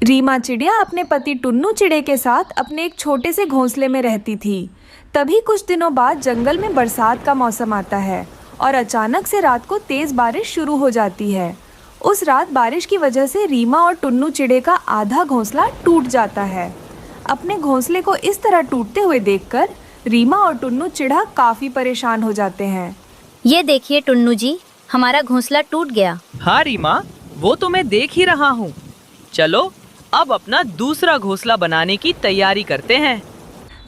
रीमा चिड़िया अपने पति टुन्नू चिड़े के साथ अपने एक छोटे से घोंसले में रहती थी। तभी कुछ दिनों बाद जंगल में बरसात का मौसम आता है और अचानक से रात को तेज बारिश शुरू हो जाती है। उस रात बारिश की वजह से रीमा और टुन्नू चिड़े का आधा घोंसला टूट जाता है। अपने घोंसले को इस तरह टूटते हुए देखकर रीमा और टुन्नू चिड़ा काफी परेशान हो जाते हैं। ये देखिए टुन्नू जी, हमारा घोंसला टूट गया। हाँ रीमा, वो तो मैं देख ही रहा हूँ। चलो अब अपना दूसरा घोंसला बनाने की तैयारी करते हैं।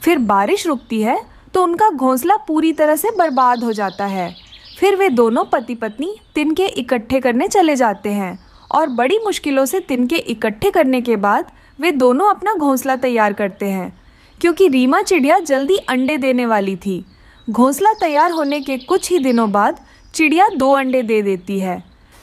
फिर बारिश रुकती है तो उनका घोंसला पूरी तरह से बर्बाद हो जाता है। फिर वे दोनों पति पत्नी तिनके इकट्ठे करने चले जाते हैं और बड़ी मुश्किलों से तिनके इकट्ठे करने के बाद वे दोनों अपना घोंसला तैयार करते हैं, क्योंकि रीमा चिड़िया जल्दी अंडे देने वाली थी। घोंसला तैयार होने के कुछ ही दिनों बाद चिड़िया 2 अंडे दे देती है।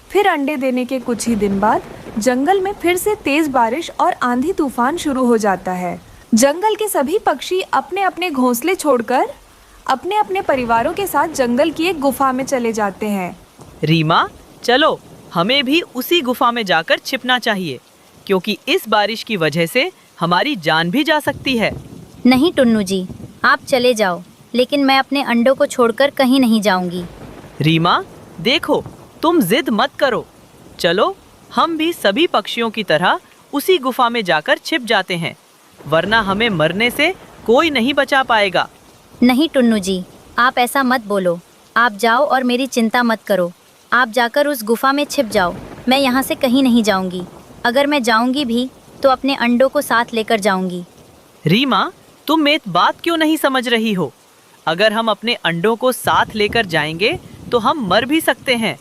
फिर अंडे देने के कुछ ही दिन बाद जंगल में फिर से तेज बारिश और आंधी तूफान शुरू हो जाता है। जंगल के सभी पक्षी अपने अपने घोंसले छोड़कर अपने अपने परिवारों के साथ जंगल की एक गुफा में चले जाते हैं। रीमा, चलो हमें भी उसी गुफा में जाकर छिपना चाहिए, क्योंकि इस बारिश की वजह से हमारी जान भी जा सकती है। नहीं टुन्नू जी, आप चले जाओ, लेकिन मैं अपने अंडों को छोड़कर कहीं नहीं जाऊंगी। रीमा देखो, तुम जिद मत करो। चलो हम भी सभी पक्षियों की तरह उसी गुफा में जाकर छिप जाते हैं, वरना हमें मरने से कोई नहीं बचा पाएगा। नहीं टुन्नू जी, आप ऐसा मत बोलो। आप जाओ और मेरी चिंता मत करो। आप जाकर उस गुफा में छिप जाओ। मैं यहाँ से कहीं नहीं जाऊंगी। अगर मैं जाऊंगी भी तो अपने अंडों को साथ लेकर जाऊंगी। रीमा, तुम मेरी बात क्यों नहीं समझ रही हो? अगर हम अपने अंडों को साथ लेकर जाएंगे तो हम मर भी सकते हैं,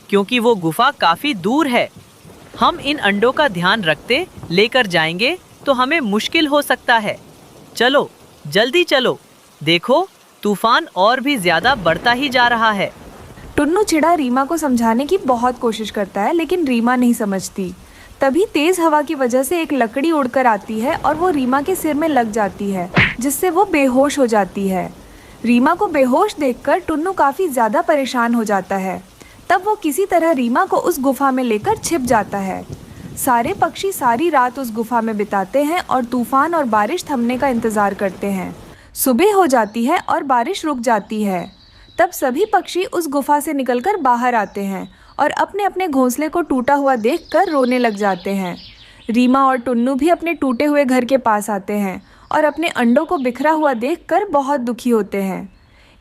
क्योंकि वो गुफा काफी दूर है। हम इन अंडों का ध्यान रखते लेकर जाएंगे तो हमें मुश्किल हो सकता है। चलो जल्दी चलो, देखो तूफान और भी ज्यादा बढ़ता ही जा रहा है। टुन्नू चिड़ा रीमा को समझाने की बहुत कोशिश करता है, लेकिन रीमा नहीं समझती। तभी तेज हवा की वजह से एक लकड़ी उड़कर आती है और वो रीमा के सिर में लग जाती है, जिससे वो बेहोश हो जाती है। रीमा को बेहोश देखकर टुन्नू काफी ज्यादा परेशान हो जाता है। तब वो किसी तरह रीमा को उस गुफा में लेकर छिप जाता है। सारे पक्षी सारी रात उस गुफा में बिताते हैं और तूफान और बारिश थमने का इंतजार करते हैं। सुबह हो जाती है और बारिश रुक जाती है। तब सभी पक्षी उस गुफा से निकलकर बाहर आते हैं और अपने अपने घोंसले को टूटा हुआ देखकर रोने लग जाते हैं। रीमा और टुन्नू भी अपने टूटे हुए घर के पास आते हैं और अपने अंडों को बिखरा हुआ देखकर बहुत दुखी होते हैं।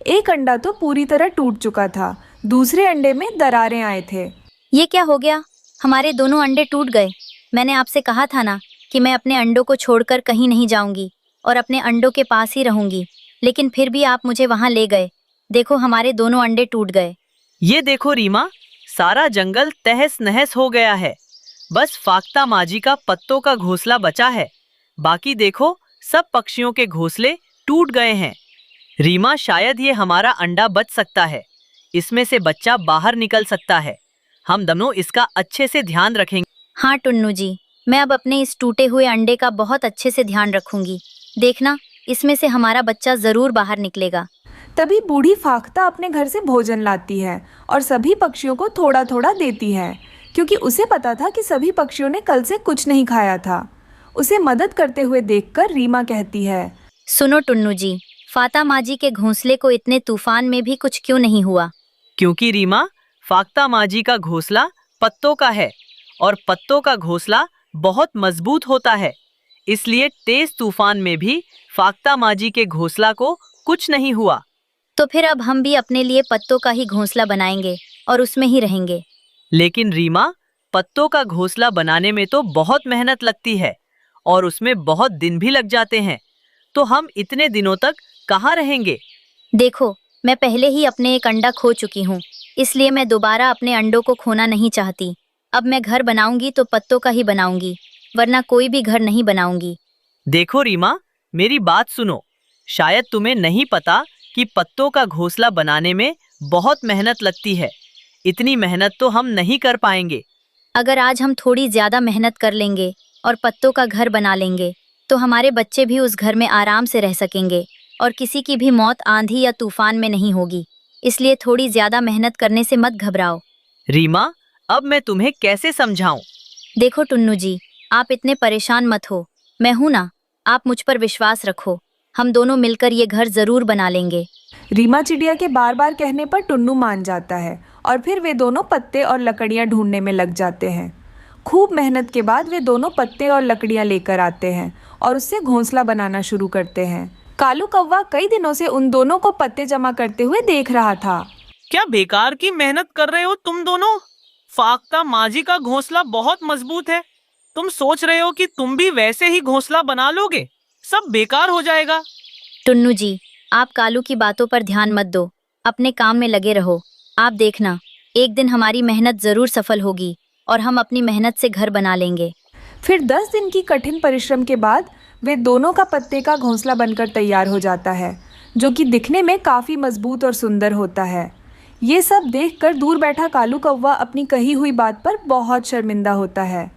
एक अंडा तो पूरी तरह टूट चुका था, दूसरे अंडे में दरारें आए थे। ये क्या हो गया? हमारे दोनों अंडे टूट गए। मैंने आपसे कहा था ना कि मैं अपने अंडों को छोड़कर कहीं नहीं जाऊंगी और अपने अंडों के पास ही रहूंगी, लेकिन फिर भी आप मुझे वहां ले गए। देखो हमारे दोनों अंडे टूट गए। ये देखो रीमा, सारा जंगल तहस नहस हो गया है। बस फाख्ता माजी का पत्तों का घोंसला बचा है। बाकी देखो सब पक्षियों के घोंसले टूट गए हैं। रीमा, शायद ये हमारा अंडा बच सकता है। इसमें से बच्चा बाहर निकल सकता है। हम दोनों इसका अच्छे से ध्यान रखेंगे। हाँ टुन्नू जी, मैं अब अपने इस टूटे हुए अंडे का बहुत अच्छे से ध्यान रखूंगी। देखना, इसमें से हमारा बच्चा जरूर बाहर निकलेगा। तभी बूढ़ी फाख्ता अपने घर से भोजन लाती है और सभी पक्षियों को थोड़ा थोड़ा देती है, क्योंकि उसे पता था कि सभी पक्षियों ने कल से कुछ नहीं खाया था। उसे मदद करते हुए देखकर रीमा कहती है, सुनो टुन्नू जी, फाता माजी के घोंसले को इतने तूफान में भी कुछ क्यों नहीं हुआ? क्योंकि रीमा, फाख्ता माजी का घोंसला पत्तों का है और पत्तों का घोंसला बहुत मजबूत होता है। इसलिए तेज तूफान में भी फाख्ता माजी के घोंसला को कुछ नहीं हुआ। तो फिर अब हम भी अपने लिए पत्तों का ही घोंसला बनाएंगे और उसमें ही रहेंगे। लेकिन रीमा, पत्तों का घोंसला बनाने में तो बहुत मेहनत लगती है और उसमें बहुत दिन भी लग जाते हैं। तो हम इतने दिनों तक कहाँ रहेंगे? देखो, मैं पहले ही अपने एक अंडा खो चुकी हूँ, इसलिए मैं दोबारा अपने अंडों को खोना नहीं चाहती। अब मैं घर बनाऊंगी तो पत्तों का ही बनाऊंगी, वरना कोई भी घर नहीं बनाऊंगी। देखो रीमा, मेरी बात सुनो। शायद तुम्हें नहीं पता कि पत्तों का घोंसला बनाने में बहुत मेहनत लगती है। इतनी मेहनत तो हम नहीं कर पाएंगे। अगर आज हम थोड़ी ज्यादा मेहनत कर लेंगे और पत्तों का घर बना लेंगे तो हमारे बच्चे भी उस घर में आराम से रह सकेंगे और किसी की भी मौत आंधी या तूफान में नहीं होगी। इसलिए थोड़ी ज्यादा मेहनत करने से मत घबराओ। रीमा, अब मैं तुम्हें कैसे समझाऊं? देखो टुन्नू जी, आप इतने परेशान मत हो, मैं हूं ना, आप मुझ पर विश्वास रखो, हम दोनों मिलकर ये घर जरूर बना लेंगे। रीमा चिड़िया के बार बार कहने पर टुन्नू मान जाता है और फिर वे दोनों पत्ते और लकड़ियाँ ढूंढने में लग जाते हैं। खूब मेहनत के बाद वे दोनों पत्ते और लकड़ियाँ लेकर आते हैं और उससे घोंसला बनाना शुरू करते हैं। कालू कौवा कई दिनों से उन दोनों को पत्ते जमा करते हुए देख रहा था। क्या बेकार की मेहनत कर रहे हो तुम दोनों? फाख्ता माजी का घोंसला बहुत मजबूत है। तुम सोच रहे हो कि तुम भी वैसे ही घोंसला बना लोगे? सब बेकार हो जाएगा। टुन्नू जी, आप कालू की बातों पर ध्यान मत दो, अपने काम में लगे रहो। आप देखना, एक दिन हमारी मेहनत जरूर सफल होगी और हम अपनी मेहनत से घर बना लेंगे। फिर 10 दिन की कठिन परिश्रम के बाद वे दोनों का पत्ते का घोंसला बनकर तैयार हो जाता है, जो कि दिखने में काफ़ी मजबूत और सुंदर होता है। ये सब देखकर दूर बैठा कालू कौवा अपनी कही हुई बात पर बहुत शर्मिंदा होता है।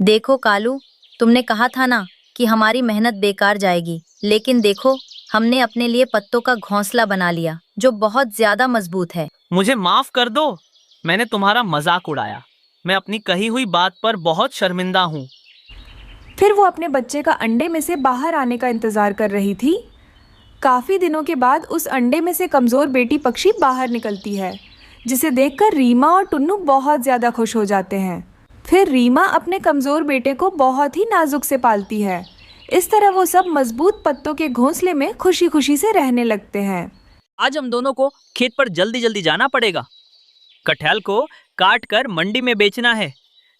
देखो कालू, तुमने कहा था ना कि हमारी मेहनत बेकार जाएगी, लेकिन देखो, हमने अपने लिए पत्तों का घोंसला बना लिया जो बहुत ज्यादा मजबूत है। मुझे माफ कर दो, मैंने तुम्हारा मजाक उड़ाया। मैं अपनी कही हुई बात पर बहुत शर्मिंदा हूँ। फिर वो अपने बच्चे का अंडे में से बाहर आने का इंतजार कर रही थी। काफ़ी दिनों के बाद उस अंडे में से कमज़ोर बेटी पक्षी बाहर निकलती है, जिसे देखकर रीमा और टुन्नू बहुत ज़्यादा खुश हो जाते हैं। फिर रीमा अपने कमज़ोर बेटे को बहुत ही नाजुक से पालती है। इस तरह वो सब मजबूत पत्तों के घोंसले में खुशी खुशी से रहने लगते हैं। आज हम दोनों को खेत पर जल्दी जल्दी जाना पड़ेगा। कटहल को काट कर मंडी में बेचना है।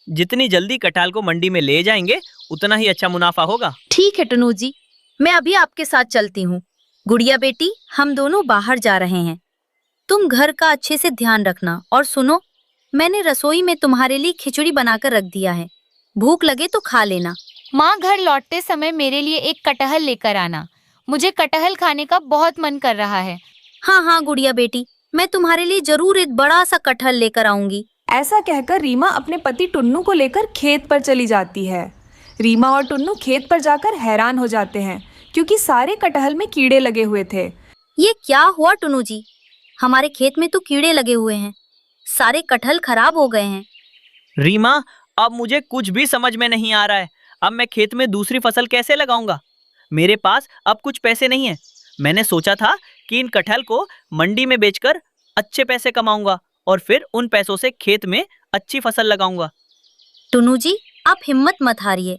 जितनी जल्दी कटहल को मंडी में ले जाएंगे उतना ही अच्छा मुनाफा होगा। ठीक है टुन्नू जी, मैं अभी आपके साथ चलती हूँ। गुड़िया बेटी, हम दोनों बाहर जा रहे हैं, तुम घर का अच्छे से ध्यान रखना। और सुनो, मैंने रसोई में तुम्हारे लिए खिचड़ी बनाकर रख दिया है, भूख लगे तो खा लेना। माँ, घर लौटते समय मेरे लिए एक कटहल लेकर आना, मुझे कटहल खाने का बहुत मन कर रहा है। हाँ हाँ गुड़िया बेटी, मैं तुम्हारे लिए जरूर एक बड़ा सा कटहल लेकर आऊंगी। ऐसा कहकर रीमा अपने पति टुन्नू को लेकर खेत पर चली जाती है। रीमा और टुन्नू खेत पर जाकर हैरान हो जाते हैं, क्योंकि सारे कटहल में कीड़े लगे हुए थे। ये क्या हुआ टुन्नू जी? हमारे खेत में तो कीड़े लगे हुए हैं, सारे कटहल खराब हो गए हैं। रीमा, अब मुझे कुछ भी समझ में नहीं आ रहा है। अब मैं खेत में दूसरी फसल कैसे लगाऊंगा? मेरे पास अब कुछ पैसे नहीं है। मैंने सोचा था कि इन कटहल को मंडी में बेचकर अच्छे पैसे कमाऊंगा और फिर उन पैसों से खेत में अच्छी फसल लगाऊंगा। टुन्नू जी, आप हिम्मत मत हारिए,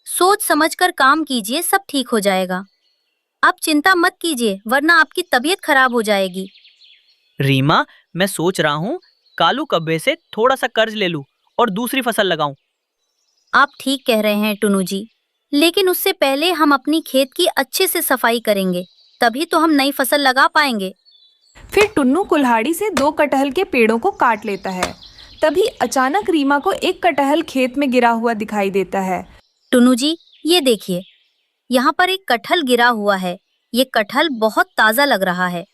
सोच समझकर काम कीजिए, सब ठीक हो जाएगा। आप चिंता मत कीजिए, वरना आपकी तबीयत खराब हो जाएगी। रीमा, मैं सोच रहा हूँ कालू कब्बे से थोड़ा सा कर्ज ले लूं और दूसरी फसल लगाऊं। आप ठीक कह रहे हैं टुन्नू जी, लेकिन उससे पहले हम अपनी खेत की अच्छे से सफाई करेंगे, तभी तो हम नई फसल लगा पाएंगे। फिर टुन्नू कुल्हाड़ी से 2 कटहल के पेड़ों को काट लेता है। तभी अचानक रीमा को एक कटहल खेत में गिरा हुआ दिखाई देता है। टुन्नू जी, ये देखिए, यहाँ पर एक कटहल गिरा हुआ है। ये कटहल बहुत ताज़ा लग रहा है,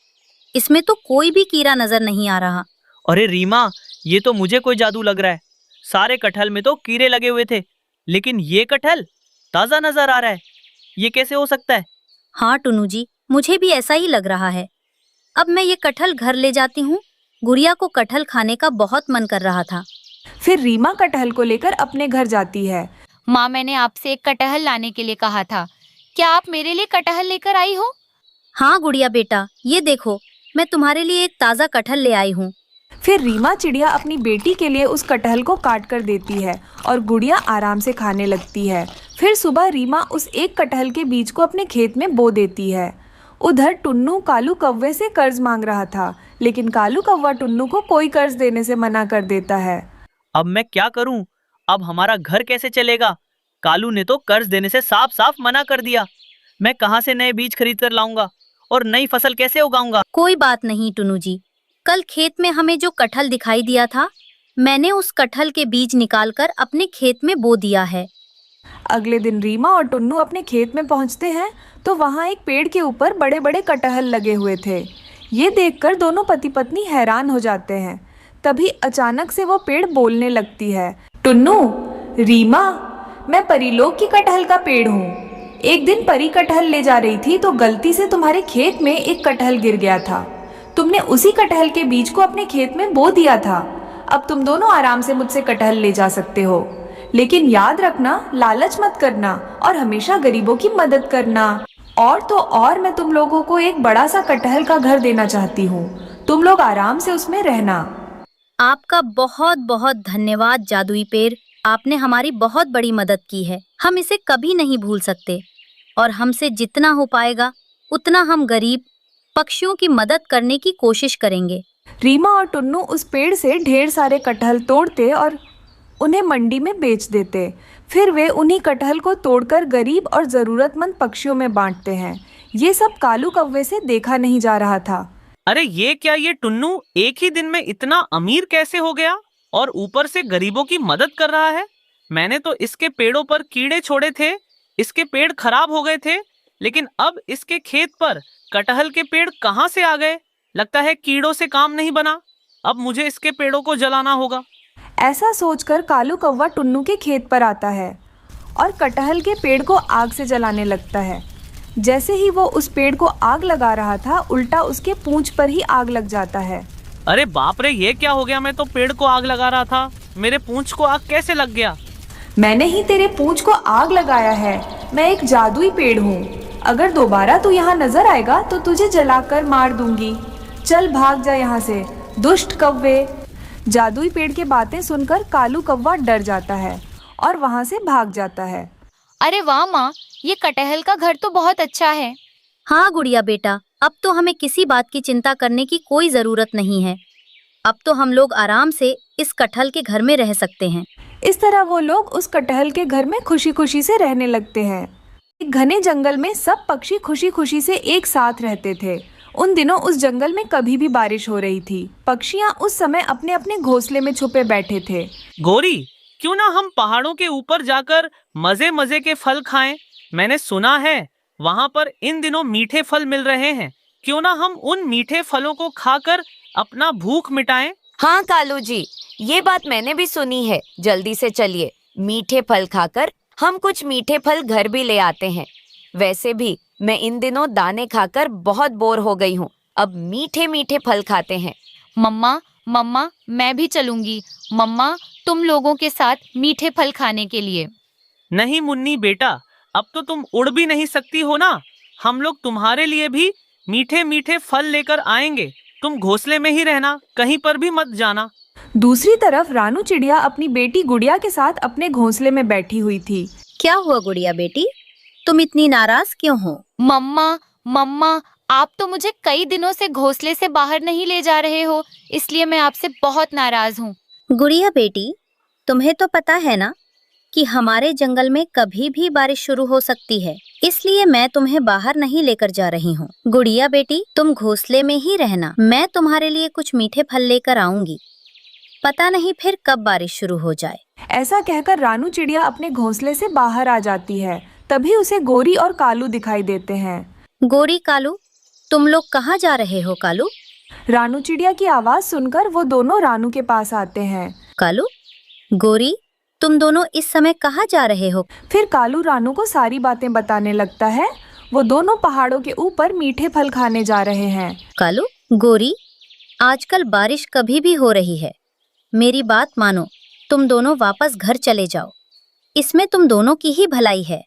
इसमें तो कोई भी कीड़ा नजर नहीं आ रहा। अरे रीमा, ये तो मुझे कोई जादू लग रहा है। सारे कटहल में तो कीड़े लगे हुए थे, लेकिन ये कटहल ताज़ा नजर आ रहा है। ये कैसे हो सकता है? हाँ टुन्नू जी, मुझे भी ऐसा ही लग रहा है। अब मैं ये कटहल घर ले जाती हूँ, गुड़िया को कटहल खाने का बहुत मन कर रहा था। फिर रीमा कटहल को लेकर अपने घर जाती है। माँ, मैंने आपसे एक कटहल लाने के लिए कहा था, क्या आप मेरे लिए कटहल लेकर आई हो? हाँ गुड़िया बेटा, ये देखो, मैं तुम्हारे लिए एक ताज़ा कटहल ले आई हूँ। फिर रीमा चिड़िया अपनी बेटी के लिए उस कटहल को काट कर देती है और गुड़िया आराम से खाने लगती है। फिर सुबह रीमा उस एक कटहल के बीज को अपने खेत में बो देती है। उधर टुन्नू कालू कौवे से कर्ज मांग रहा था, लेकिन कालू कौवा टुन्नू को कोई कर्ज देने से मना कर देता है। अब मैं क्या करूं? अब हमारा घर कैसे चलेगा? कालू ने तो कर्ज देने से साफ साफ मना कर दिया। मैं कहां से नए बीज खरीद कर लाऊंगा और नई फसल कैसे उगाऊंगा? कोई बात नहीं टुन्नू जी, कल खेत में हमें जो कटहल दिखाई दिया था, मैंने उस कटहल के बीज निकालकर अपने खेत में बो दिया है। अगले दिन रीमा और टुन्नू अपने खेत में पहुंचते हैं तो वहां एक पेड़ के ऊपर बड़े बड़े कटहल लगे हुए थे। ये देखकर दोनों पति पत्नी हैरान हो जाते हैं। तभी अचानक से वो पेड़ बोलने लगती है। टुन्नू, रीमा, मैं परीलोक की कटहल का पेड़ हूँ। एक दिन परी कटहल ले जा रही थी तो गलती से तुम्हारे खेत में एक कटहल गिर गया था। तुमने उसी कटहल के बीज को अपने खेत में बो दिया था। अब तुम दोनों आराम से मुझसे कटहल ले जा सकते हो, लेकिन याद रखना, लालच मत करना और हमेशा गरीबों की मदद करना। और तो और मैं तुम लोगों को एक बड़ा सा कटहल का घर देना चाहती हूँ, तुम लोग आराम से उसमें रहना। आपका बहुत बहुत धन्यवाद जादुई पेड़, आपने हमारी बहुत बड़ी मदद की है। हम इसे कभी नहीं भूल सकते और हमसे जितना हो पाएगा उतना हम गरीब पक्षियों की मदद करने की कोशिश करेंगे। रीमा और टुन्नू उस पेड़ से ढेर सारे कटहल तोड़ते और उन्हें मंडी में बेच देते। फिर वे उन्हीं कटहल को तोड़कर गरीब और ज़रूरतमंद पक्षियों में बांटते हैं। ये सब कालू कौवे से देखा नहीं जा रहा था। अरे ये क्या, ये टुन्नू एक ही दिन में इतना अमीर कैसे हो गया और ऊपर से गरीबों की मदद कर रहा है? मैंने तो इसके पेड़ों पर कीड़े छोड़े थे, इसके पेड़ खराब हो गए थे, लेकिन अब इसके खेत पर कटहल के पेड़ कहाँ से आ गए? लगता है कीड़ों से काम नहीं बना, अब मुझे इसके पेड़ों को जलाना होगा। ऐसा सोचकर कालू कौवा टुन्नू के खेत पर आता है और कटहल के पेड़ को आग से जलाने लगता है। जैसे ही वो उस पेड़ को आग लगा रहा था, उल्टा उसके पूंछ पर ही आग लग जाता है। अरे बाप रे, ये क्या हो गया? मैं तो पेड़ को आग लगा रहा था, मेरे पूंछ को आग कैसे लग गया? मैंने ही तेरे पूंछ को आग लगाया है। मैं एक जादुई पेड़ हूँ। अगर दोबारा तू यहाँ नजर आएगा तो तुझे जलाकर मार दूंगी। चल भाग जा यहाँ से, दुष्ट कौवे। जादुई पेड़ के बातें सुनकर कालू कौवा डर जाता है और वहाँ से भाग जाता है। अरे वाह माँ, ये कटहल का घर तो बहुत अच्छा है। हाँ गुड़िया बेटा, अब तो हमें किसी बात की चिंता करने की कोई जरूरत नहीं है। अब तो हम लोग आराम से इस कटहल के घर में रह सकते हैं। इस तरह वो लोग उस कटहल के घर में खुशी खुशी से रहने लगते हैं। एक घने जंगल में सब पक्षी खुशी खुशी से एक साथ रहते थे। उन दिनों उस जंगल में कभी भी बारिश हो रही थी। पक्षियाँ उस समय अपने अपने घोंसले में छुपे बैठे थे। गोरी, क्यों ना हम पहाड़ों के ऊपर जाकर मजे मजे के फल खाएं? मैंने सुना है वहाँ पर इन दिनों मीठे फल मिल रहे हैं। क्यों ना हम उन मीठे फलों को खाकर अपना भूख मिटाएं? हाँ कालू जी, ये बात मैंने भी सुनी है। जल्दी से चलिए, मीठे फल खाकर हम कुछ मीठे फल घर भी ले आते हैं। वैसे भी मैं इन दिनों दाने खाकर बहुत बोर हो गई हूँ। अब मीठे मीठे फल खाते हैं। मम्मा मम्मा, मैं भी चलूंगी। मम्मा, तुम लोगों के साथ मीठे फल खाने के लिए। नहीं मुन्नी बेटा, अब तो तुम उड़ भी नहीं सकती हो ना। हम लोग तुम्हारे लिए भी मीठे मीठे फल लेकर आएंगे। तुम घोंसले में ही रहना, कहीं पर भी मत जाना। दूसरी तरफ रानू चिड़िया अपनी बेटी गुड़िया के साथ अपने घोंसले में बैठी हुई थी। क्या हुआ गुड़िया बेटी, तुम इतनी नाराज क्यों हो? मम्मा मम्मा, आप तो मुझे कई दिनों से घोंसले से बाहर नहीं ले जा रहे हो, इसलिए मैं आपसे बहुत नाराज हूँ। गुड़िया बेटी, तुम्हें तो पता है ना कि हमारे जंगल में कभी भी बारिश शुरू हो सकती है, इसलिए मैं तुम्हें बाहर नहीं लेकर जा रही हूँ। गुड़िया बेटी, तुम घोंसले में ही रहना, मैं तुम्हारे लिए कुछ मीठे फल लेकर आऊंगी। पता नहीं फिर कब बारिश शुरू हो जाए। ऐसा कहकर रानू चिड़िया अपने घोंसले से बाहर आ जाती है। तभी उसे गोरी और कालू दिखाई देते हैं। गोरी, कालू, तुम लोग कहाँ जा रहे हो? कालू, रानू चिड़िया की आवाज सुनकर वो दोनों रानू के पास आते हैं। कालू, गोरी, तुम दोनों इस समय कहाँ जा रहे हो? फिर कालू रानू को सारी बातें बताने लगता है। वो दोनों पहाड़ों के ऊपर मीठे फल खाने जा रहे हैं। कालू, गोरी, आजकल बारिश कभी भी हो रही है। मेरी बात मानो, तुम दोनों वापस घर चले जाओ। इसमें तुम दोनों की ही भलाई है।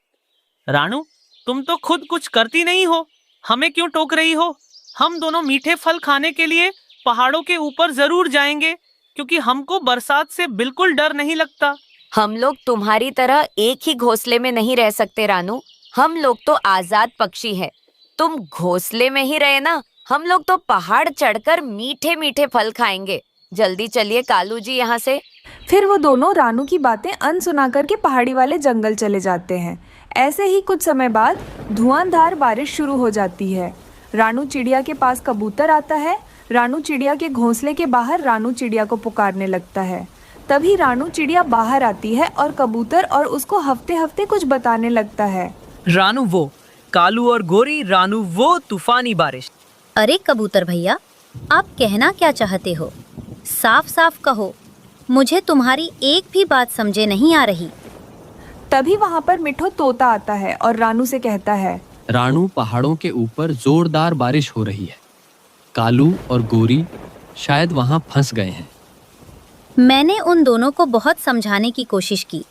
रानू, तुम तो खुद कुछ करती नहीं हो, हमें क्यों टोक रही हो? हम दोनों मीठे फल खाने के लिए पहाड़ों के ऊपर जरूर जाएंगे, क्योंकि हमको बरसात से बिल्कुल डर नहीं लगता। हम लोग तुम्हारी तरह एक ही घोंसले में नहीं रह सकते रानू। हम लोग तो आजाद पक्षी हैं। तुम घोंसले में ही रहे ना, हम लोग तो पहाड़ चढ़कर मीठे मीठे फल खाएंगे। जल्दी चलिए कालू जी यहाँ से। फिर वो दोनों रानू की बातें अनसुना करके पहाड़ी वाले जंगल चले जाते हैं। ऐसे ही कुछ समय बाद धुआंधार बारिश शुरू हो जाती है। रानू चिड़िया के पास कबूतर आता है। रानू चिड़िया के घोंसले के बाहर रानू चिड़िया को पुकारने लगता है। तभी रानू चिड़िया बाहर आती है और कबूतर और उसको हफ्ते हफ्ते कुछ बताने लगता है। रानू वो, कालू और गोरी, रानू वो तूफानी बारिश। अरे कबूतर भैया, आप कहना क्या चाहते हो? साफ साफ कहो, मुझे तुम्हारी एक भी बात समझे नहीं आ रही। तभी वहाँ पर मिठो तोता आता है और रानू से कहता है, रानू, पहाड़ों के ऊपर जोरदार बारिश हो रही है। कालू और गोरी शायद वहाँ फंस गए हैं। मैंने उन दोनों को बहुत समझाने की कोशिश की,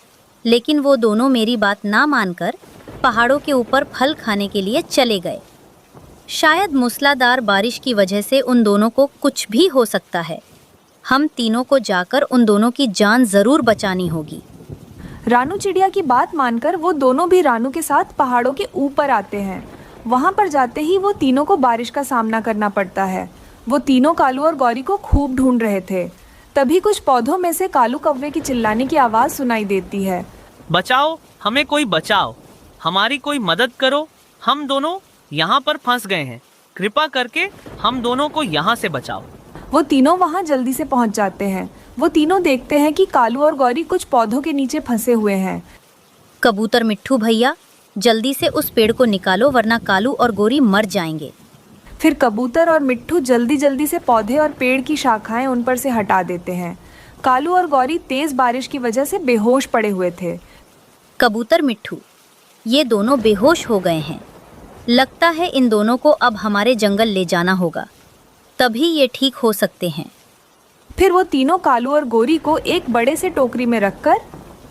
लेकिन वो दोनों मेरी बात ना मानकर पहाड़ों के ऊपर फल खाने के लिए चले गए। शायद मूसलाधार बारिश की वजह से उन दोनों को कुछ भी हो सकता है। हम तीनों को जाकर उन दोनों की जान जरूर बचानी होगी। रानू चिड़िया की बात मानकर वो दोनों भी रानू के साथ पहाड़ों के ऊपर आते हैं। वहाँ पर जाते ही वो तीनों को बारिश का सामना करना पड़ता है। वो तीनों कालू और गौरी को खूब ढूंढ रहे थे। तभी कुछ पौधों में से कालू कौवे की चिल्लाने की आवाज़ सुनाई देती है। बचाओ, हमें कोई बचाओ, हमारी कोई मदद करो, हम दोनों यहाँ पर फंस गए हैं, कृपा करके हम दोनों को यहाँ से बचाओ। वो तीनों वहाँ जल्दी से पहुँच जाते हैं। वो तीनों देखते हैं कि कालू और गौरी कुछ पौधों के नीचे फंसे हुए हैं। कबूतर मिट्ठू भैया, जल्दी से उस पेड़ को निकालो वरना कालू और गौरी मर जाएंगे। फिर कबूतर और मिट्ठू जल्दी जल्दी से पौधे और पेड़ की शाखाएं उन पर से हटा देते हैं। कालू और गौरी तेज बारिश की वजह से बेहोश पड़े हुए थे। कबूतर मिट्ठू, ये दोनों बेहोश हो गए हैं। लगता है इन दोनों को अब हमारे जंगल ले जाना होगा, तभी ये ठीक हो सकते हैं। फिर वो तीनों कालू और गौरी को एक बड़े से टोकरी में रखकर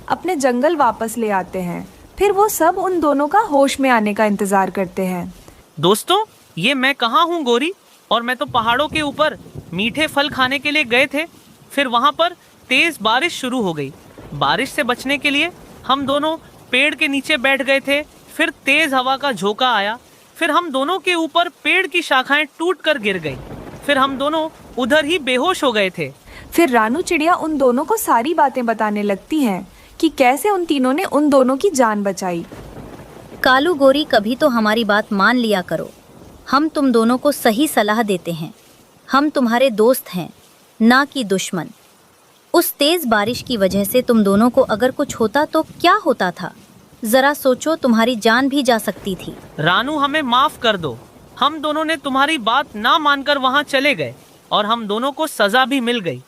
अपने जंगल वापस ले आते हैं। फिर वो सब उन दोनों का होश में आने का इंतजार करते हैं। दोस्तों, ये मैं कहाँ हूँ गौरी? और मैं तो पहाड़ों के ऊपर मीठे फल खाने के लिए गए थे। फिर वहाँ पर तेज बारिश शुरू हो गई। बारिश से बचने के लिए हम दोनों पेड़ के नीचे बैठ गए थे। फिर तेज हवा का झोंका आया। फिर हम दोनों के ऊपर पेड़ की शाखाएं टूट कर गिर गई। फिर हम दोनों उधर ही बेहोश हो गए थे। फिर रानू चिड़िया उन दोनों को सारी बातें बताने लगती हैं कि कैसे उन तीनों ने उन दोनों की जान बचाई। कालू गौरी, कभी तो हमारी बात मान लिया करो। हम तुम दोनों को सही सलाह देते हैं। हम तुम्हारे दोस्त हैं, ना कि दुश्मन। उस तेज बारिश की वजह से तुम दोनों को अगर कुछ होता तो क्या होता था? जरा सोचो, तुम्हारी जान भी जा सकती थी। रानू, हमें माफ कर दो। हम दोनों ने तुम्हारी बात ना मानकर वहाँ चले गए और हम दोनों को सजा भी मिल गई।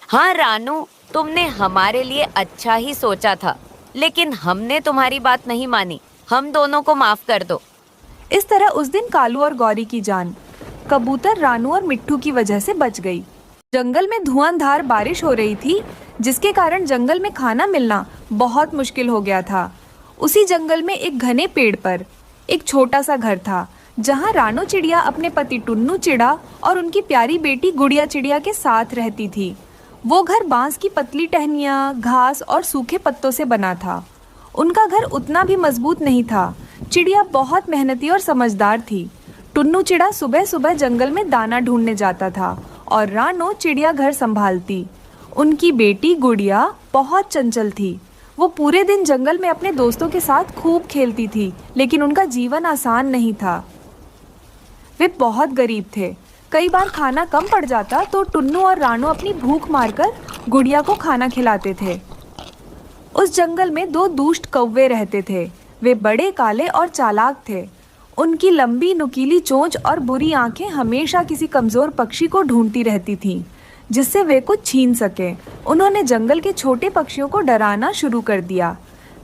हाँ रानू, तुमने हमारे लिए अच्छा ही सोचा था, लेकिन हमने तुम्हारी बात नहीं मानी। हम दोनों को माफ कर दो। इस तरह उस दिन कालू और गौरी की जान कबूतर, रानू और मिट्ठू की वजह से बच गई। जंगल में धुआंधार बारिश हो रही थी, जिसके कारण जंगल में खाना मिलना बहुत मुश्किल हो गया था। उसी जंगल में एक घने पेड़ पर एक छोटा सा घर था, जहाँ रानू चिड़िया अपने पति टुन्नू चिड़ा और उनकी प्यारी बेटी गुड़िया चिड़िया के साथ रहती थी। वो घर बांस की पतली टहनियाँ, घास और सूखे पत्तों से बना था। उनका घर उतना भी मजबूत नहीं था। चिड़िया बहुत मेहनती और समझदार थी। टुन्नू चिड़ा सुबह सुबह जंगल में दाना ढूंढने जाता था और रानू चिड़िया घर संभालती। उनकी बेटी गुड़िया बहुत चंचल थी। वो पूरे दिन जंगल में अपने दोस्तों के साथ खूब खेलती थी, लेकिन उनका जीवन आसान नहीं था। वे बहुत गरीब थे। कई बार खाना कम पड़ जाता तो टुन्नू और रानू अपनी भूख मारकर गुड़िया को खाना खिलाते थे। उस जंगल में दो दुष्ट कौवे रहते थे। वे बड़े, काले और चालाक थे। उनकी लंबी नुकीली चोंच और बुरी आंखें हमेशा किसी कमज़ोर पक्षी को ढूंढती रहती थीं, जिससे वे कुछ छीन सके। उन्होंने जंगल के छोटे पक्षियों को डराना शुरू कर दिया।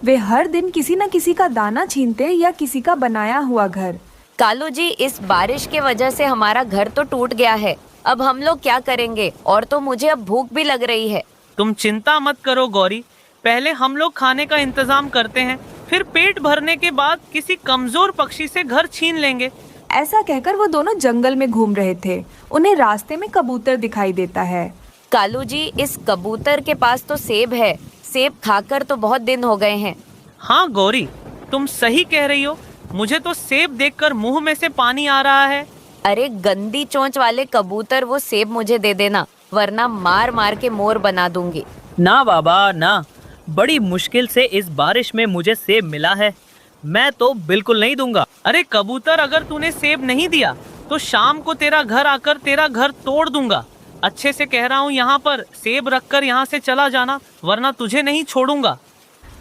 वे हर दिन किसी न किसी का दाना छीनते या किसी का बनाया हुआ घर। कालू जी, इस बारिश के वजह से हमारा घर तो टूट गया है। अब हम लोग क्या करेंगे? और तो मुझे अब भूख भी लग रही है। तुम चिंता मत करो गौरी, पहले हम लोग खाने का इंतजाम करते हैं, फिर पेट भरने के बाद किसी कमजोर पक्षी से घर छीन लेंगे। ऐसा कहकर वो दोनों जंगल में घूम रहे थे। उन्हें रास्ते में कबूतर दिखाई देता है। कालू जी, इस कबूतर के पास तो सेब है। सेब खाकर तो बहुत दिन हो गए हैं। हाँ गौरी, तुम सही कह रही हो। मुझे तो सेब देखकर मुंह में से पानी आ रहा है। अरे गंदी चोंच वाले कबूतर, वो सेब मुझे दे देना, वरना मार मार के मोर बना दूंगी। ना बाबा ना, बड़ी मुश्किल से इस बारिश में मुझे सेब मिला है, मैं तो बिल्कुल नहीं दूंगा। अरे कबूतर, अगर तूने सेब नहीं दिया तो शाम को तेरा घर आकर तेरा घर तोड़ दूंगा। अच्छे से कह रहा हूँ, यहाँ पर सेब रखकर यहाँ से चला जाना, वरना तुझे नहीं छोड़ूंगा।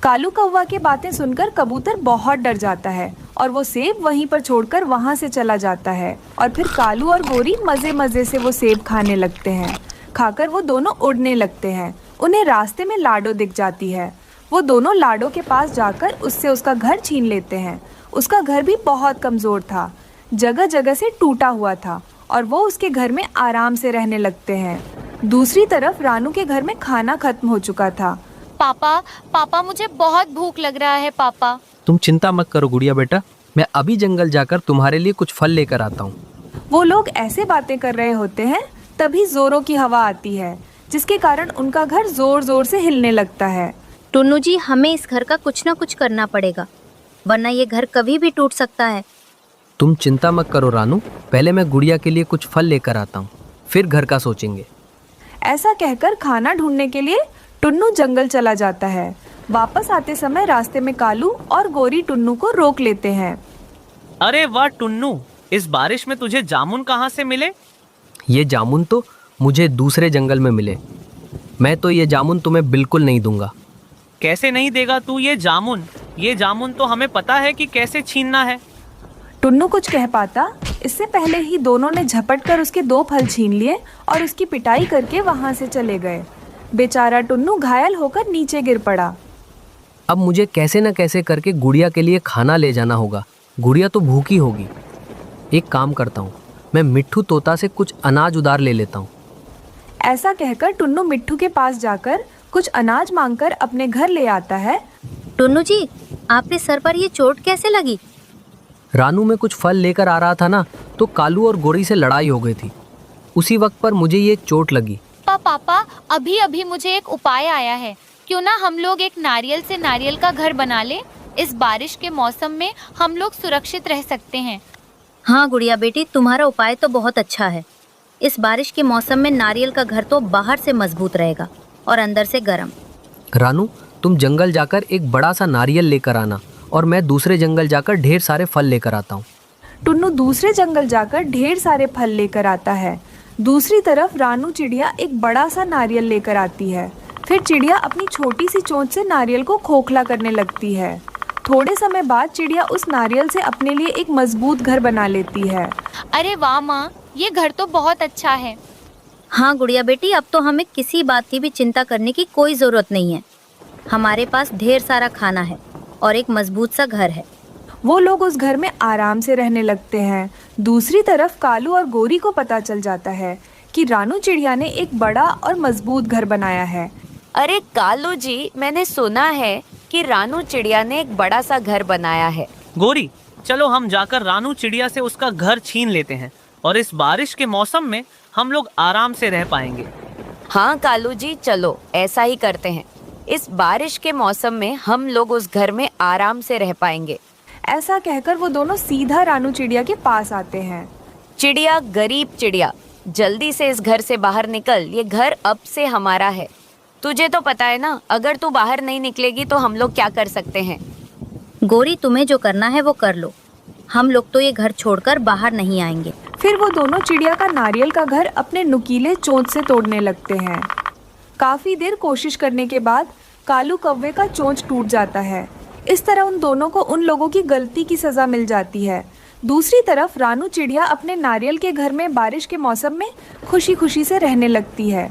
कालू कौवा की बातें सुनकर कबूतर बहुत डर जाता है और वो सेब वहीं पर छोड़कर वहाँ से चला जाता है। और फिर कालू और गौरी मजे मजे से वो सेब खाने लगते हैं। खाकर वो दोनों उड़ने लगते हैं। उन्हें रास्ते में लाडो दिख जाती है। वो दोनों लाडो के पास जाकर उससे उसका घर छीन लेते हैं। उसका घर भी बहुत कमज़ोर था, जगह जगह से टूटा हुआ था, और वो उसके घर में आराम से रहने लगते हैं। दूसरी तरफ रानू के घर में खाना खत्म हो चुका था। पापा पापा मुझे बहुत भूख लग रहा है पापा। तुम चिंता मत करो गुड़िया बेटा, मैं अभी जंगल जाकर तुम्हारे लिए कुछ फल लेकर आता हूँ। वो लोग ऐसे बातें कर रहे होते हैं, तभी जोरों की हवा आती है, जिसके कारण उनका घर जोर जोर से हिलने लगता है। टुन्नू जी, हमें इस घर का कुछ ना कुछ करना पड़ेगा, वरना ये घर कभी भी टूट सकता है। तुम चिंता मत करो रानू, पहले मैं गुड़िया के लिए कुछ फल लेकर आता हूँ, फिर घर का सोचेंगे। ऐसा कहकर खाना ढूंढने के लिए टुन्नू जंगल चला जाता है। वापस आते समय रास्ते में कालू और गोरी टुन्नू को रोक लेते हैं। अरे वाह टुन्नू, इस बारिश में तुझे जामुन कहाँ से मिले? ये जामुन तो मुझे दूसरे जंगल में मिले, मैं तो ये जामुन तुम्हें बिल्कुल नहीं दूंगा। कैसे नहीं देगा तू ये जामुन? ये जामुन तो हमें पता है कि कैसे छीनना है। टुन्नू कुछ कह पाता, इससे पहले ही दोनों ने झपट कर उसके 2 फल छीन लिए और उसकी पिटाई करके वहां से चले गए। बेचारा टुन्नू घायल होकर नीचे गिर पड़ा। अब मुझे कैसे न कैसे करके गुड़िया के लिए खाना ले जाना होगा, गुड़िया तो भूखी होगी। एक काम करता हूँ, मैं मिट्ठू तोता से कुछ अनाज उधार ले लेता हूँ। ऐसा कहकर टुन्नू मिट्ठू के पास जाकर कुछ अनाज मांगकर अपने घर ले आता है। टुन्नू जी, आपके सर पर ये चोट कैसे लगी? रानू में कुछ फल लेकर आ रहा था ना, तो कालू और गोरी से लड़ाई हो गई थी, उसी वक्त पर मुझे ये चोट लगी। पापा अभी अभी मुझे एक उपाय आया है, क्यों ना हम लोग एक नारियल से नारियल का घर बना ले। इस बारिश के मौसम में हम लोग सुरक्षित रह सकते हैं। हाँ गुड़िया बेटी, तुम्हारा उपाय तो बहुत अच्छा है। इस बारिश के मौसम में नारियल का घर तो बाहर से मजबूत रहेगा और अंदर से गर्म। रानू, तुम जंगल जाकर एक बड़ा सा नारियल लेकर आना और मैं दूसरे जंगल जाकर ढेर सारे फल लेकर आता हूँ। टुन्नू दूसरे जंगल जाकर ढेर सारे फल लेकर आता है। दूसरी तरफ रानू चिड़िया एक बड़ा सा नारियल लेकर आती है। फिर चिड़िया अपनी छोटी सी चोंच से नारियल को खोखला करने लगती है। थोड़े समय बाद चिड़िया उस नारियल से अपने लिए एक मजबूत घर बना लेती है। अरे वाह माँ, ये घर तो बहुत अच्छा है। हाँ गुड़िया बेटी, अब तो हमें किसी बात की भी चिंता करने की कोई ज़रूरत नहीं है। हमारे पास ढेर सारा खाना है और एक मजबूत सा घर है। वो लोग उस घर में आराम से रहने लगते हैं। दूसरी तरफ कालू और गोरी को पता चल जाता है कि रानू चिड़िया ने एक बड़ा और मजबूत घर बनाया है। अरे कालू जी, मैंने सुना है कि रानू चिड़िया ने एक बड़ा सा घर बनाया है। गोरी, चलो हम जाकर रानू चिड़िया से उसका घर छीन लेते हैं और इस बारिश के मौसम में हम लोग आराम से रह पाएंगे। हाँ कालू जी, चलो ऐसा ही करते हैं। इस बारिश के मौसम में हम लोग उस घर में आराम से रह पाएंगे। ऐसा कहकर वो दोनों सीधा रानू चिड़िया के पास आते हैं। चिड़िया, गरीब चिड़िया, जल्दी से इस घर से बाहर निकल, ये घर अब से हमारा है। तुझे तो पता है ना, अगर तू बाहर नहीं निकलेगी तो हम लोग क्या कर सकते हैं। गोरी, तुम्हें जो करना है वो कर लो, हम लोग तो ये घर छोड़कर बाहर नहीं आएंगे। फिर वो दोनों चिड़िया का नारियल का घर अपने नुकीले चोंच से तोड़ने लगते हैं। काफी देर कोशिश करने के बाद कालू कौवे का चोंच टूट जाता है। इस तरह उन दोनों को उन लोगों की गलती की सजा मिल जाती है। दूसरी तरफ रानू चिड़िया अपने नारियल के घर में बारिश के मौसम में खुशी खुशी से रहने लगती है।